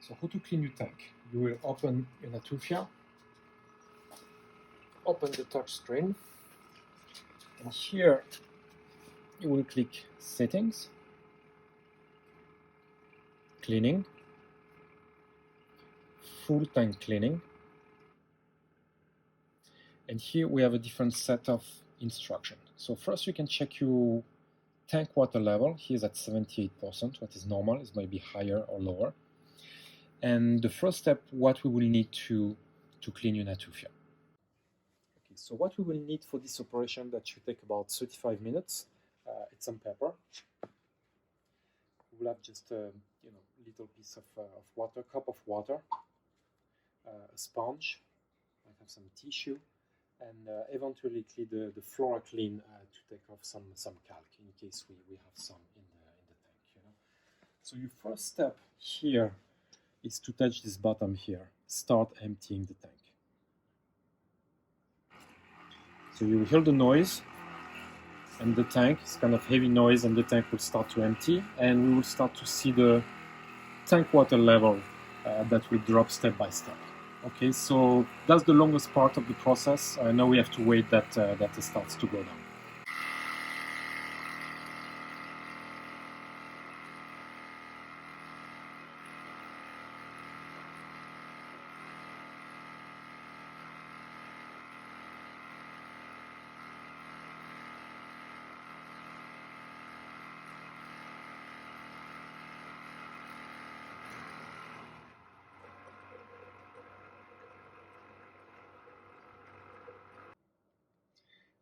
So how to clean your tank? You will open your Natufia, open the touch screen, and here you will click Settings, Cleaning, Full Tank Cleaning, and here we have a different set of instructions. So first you can check your tank water level. Here is at 78%, what is normal, is maybe higher or lower. And the first step, what we will need to clean your Natufia. Okay, so what we will need for this operation that should take about 35 minutes, it's some pepper. We will have just a little piece of water, cup of water, a sponge, might have some tissue, and eventually the floor clean to take off some calc in case we have some in the tank. So your first step here is to touch this bottom here. Start emptying the tank. So you will hear the noise, and the tank is kind of heavy noise, and the tank will start to empty, and we will start to see the tank water level that will drop step by step. Okay, so that's the longest part of the process. Now we have to wait that it starts to go down.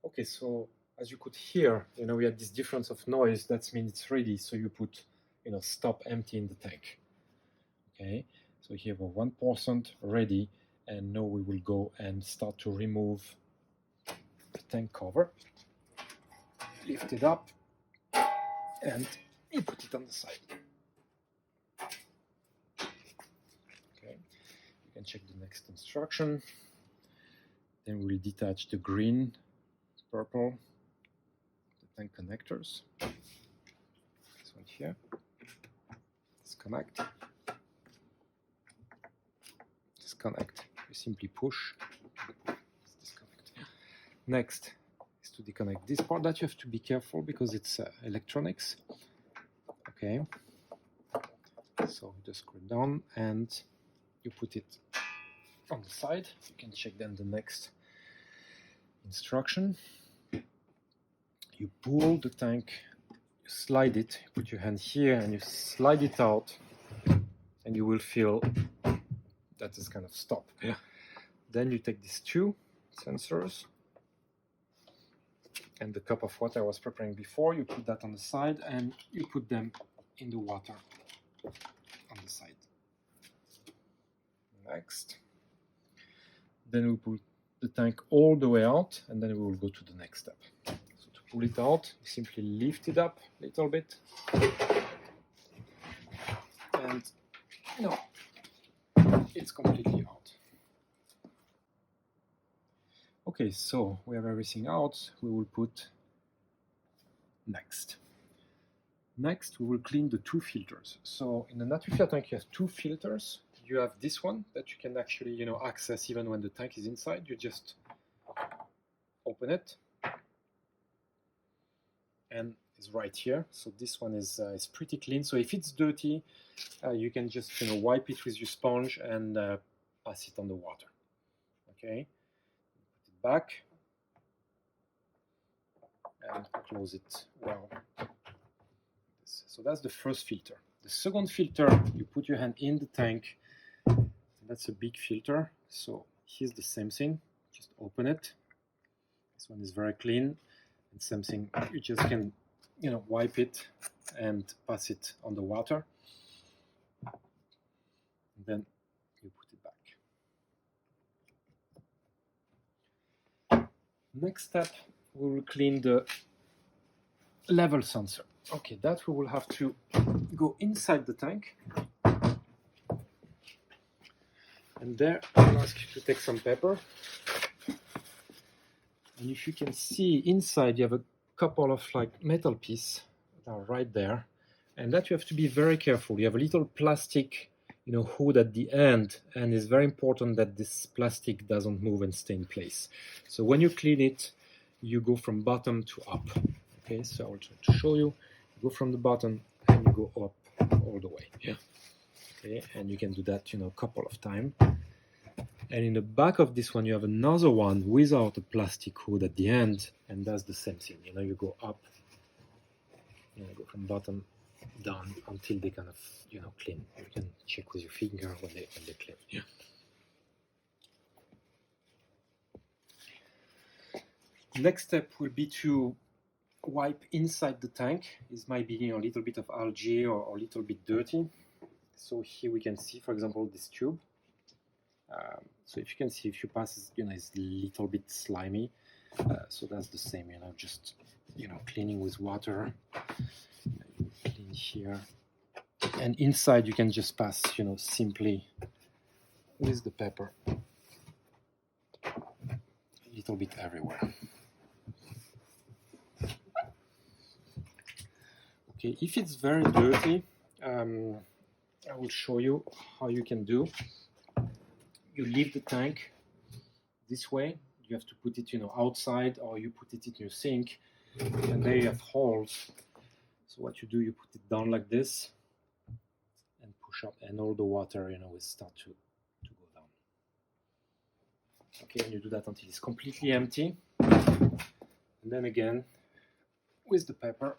Okay, so as you could hear, we had this difference of noise. That means it's ready. So you put, stop emptying the tank. Okay, so here we're 1% ready, and now we will go and start to remove the tank cover. Lift it up, and you put it on the side. Okay, you can check the next instruction. Then we'll detach the green, purple, the tank connectors. This one here. Disconnect. Disconnect. You simply push. Disconnect. Next is to disconnect this part. That you have to be careful because it's electronics. Okay. So just screw it down and you put it on the side. You can check then the next instruction. You pull the tank, you slide it, you put your hand here and you slide it out, and you will feel that is kind of stop. Yeah. Then you take these two sensors and the cup of water I was preparing before, you put that on the side and you put them in the water on the side. Next. Then we put the tank all the way out, and then we will go to the next step. So to pull it out, you simply lift it up a little bit, and it's completely out. Okay, so we have everything out. We will put next. Next, we will clean the two filters. So in the Natufia tank, you have two filters. You have this one that you can actually, access even when the tank is inside. You just open it, and it's right here. So this one is pretty clean. So if it's dirty, you can just wipe it with your sponge and pass it on the water. Okay, put it back and close it well. So that's the first filter. The second filter, you put your hand in the tank. That's a big filter. So here's the same thing. Just open it. This one is very clean. And same thing. You just can, wipe it and pass it on the water. And then you put it back. Next step, we will clean the level sensor. Okay, that we will have to go inside the tank. And there, I'll ask you to take some pepper. And if you can see inside, you have a couple of metal pieces that are right there. And that you have to be very careful. You have a little plastic hood at the end, and it's very important that this plastic doesn't move and stay in place. So when you clean it, you go from bottom to up. Okay, so I'll try to show you. You go from the bottom and you go up all the way. Yeah. Okay, and you can do that, a couple of times. And in the back of this one, you have another one without a plastic hood at the end, and that's the same thing. You go up, go from bottom down until they kind of, clean. You can check with your finger when they clean. Yeah. Next step will be to wipe inside the tank. It might be a little bit of algae or a little bit dirty. So here we can see, for example, this tube. So if you can see, if you pass, it's a little bit slimy. So that's the same, just, cleaning with water. Clean here. And inside you can just pass, simply with the pepper. A little bit everywhere. Okay, if it's very dirty, I will show you how you can do. You leave the tank this way. You have to put it, outside, or you put it in your sink, and there you have holes. So what you do, you put it down like this, and push up, and all the water, will start to go down. Okay, and you do that until it's completely empty, and then again with the pepper,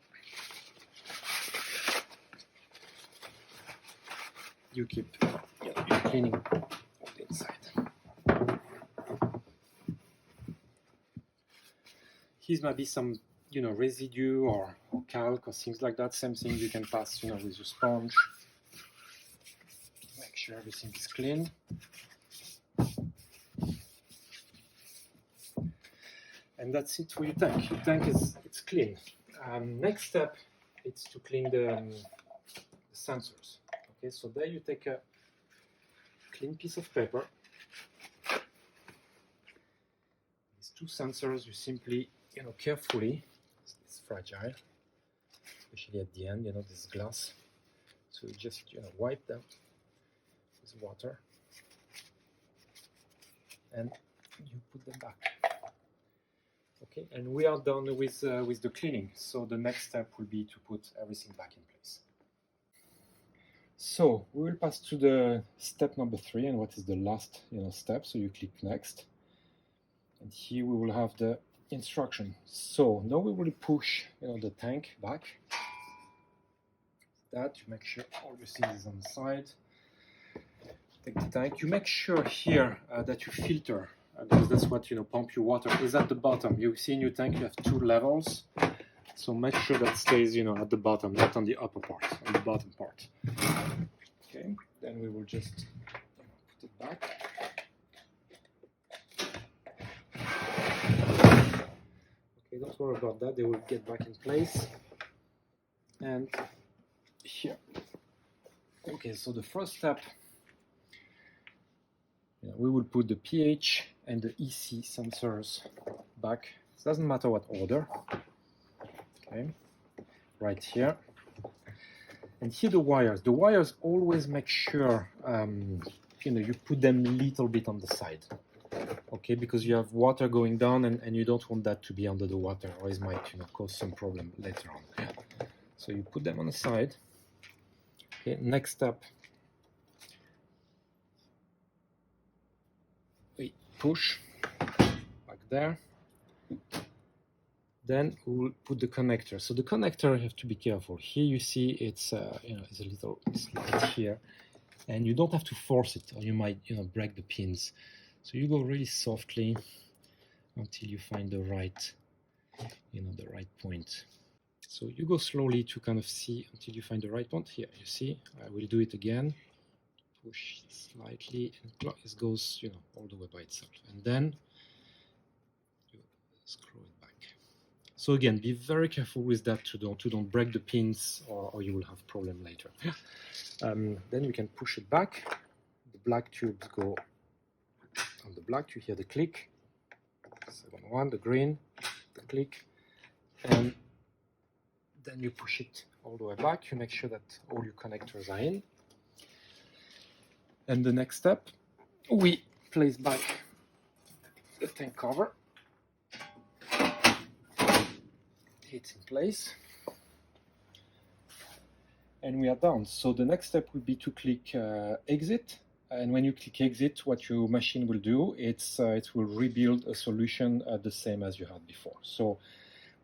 you keep cleaning all the inside. Here might be some, residue or calc or things like that. Same thing you can pass, with your sponge. Make sure everything is clean. And that's it for your tank. Your tank it's clean. Next step is to clean the sensors. Okay, so there you take a clean piece of paper. These two sensors, you simply, carefully, it's fragile, especially at the end, this glass. So you just, wipe them with water, and you put them back. Okay, and we are done with the cleaning. So the next step will be to put everything back in place. So we will pass to the step number 3, and what is the last step. So you click next, and here we will have the instruction. So now we will push the tank back. That you make sure everything is on the side. Take the tank. You make sure here that you filter, because that's what pump your water is at the bottom. You see in your tank you have 2 levels. So make sure that stays, at the bottom, not on the upper part, on the bottom part. Okay, then we will just put it back. Okay, don't worry about that, they will get back in place. And here. Okay, so the first step, we will put the pH and the EC sensors back. It doesn't matter what order. Okay, right here. And here the wires. The wires, always make sure you put them a little bit on the side. Okay, because you have water going down, and you don't want that to be under the water, or it might cause some problem later on. So you put them on the side. Okay, next step. We push back there. Then we'll put the connector. So the connector, you have to be careful. Here you see it's it's a little slide here, and you don't have to force it, or you might break the pins. So you go really softly until you find the right the right point. So you go slowly to kind of see until you find the right point. Here you see. I will do it again. Push slightly, and it goes all the way by itself, and then you screw it back. So again, be very careful with that to don't break the pins, or you will have problem later. Then you can push it back. The black tubes go on the black. You hear the click. 7-1, the green, the click, and then you push it all the way back. You make sure that all your connectors are in. And the next step, we place back the tank cover. It's in place. And we are done. So the next step would be to click exit. And when you click exit, what your machine will do, it will rebuild a solution the same as you had before. So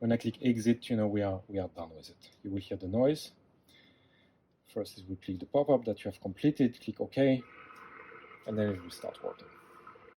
when I click exit, we are done with it. You will hear the noise. First, it will click the pop-up that you have completed, click OK, and then it will start working.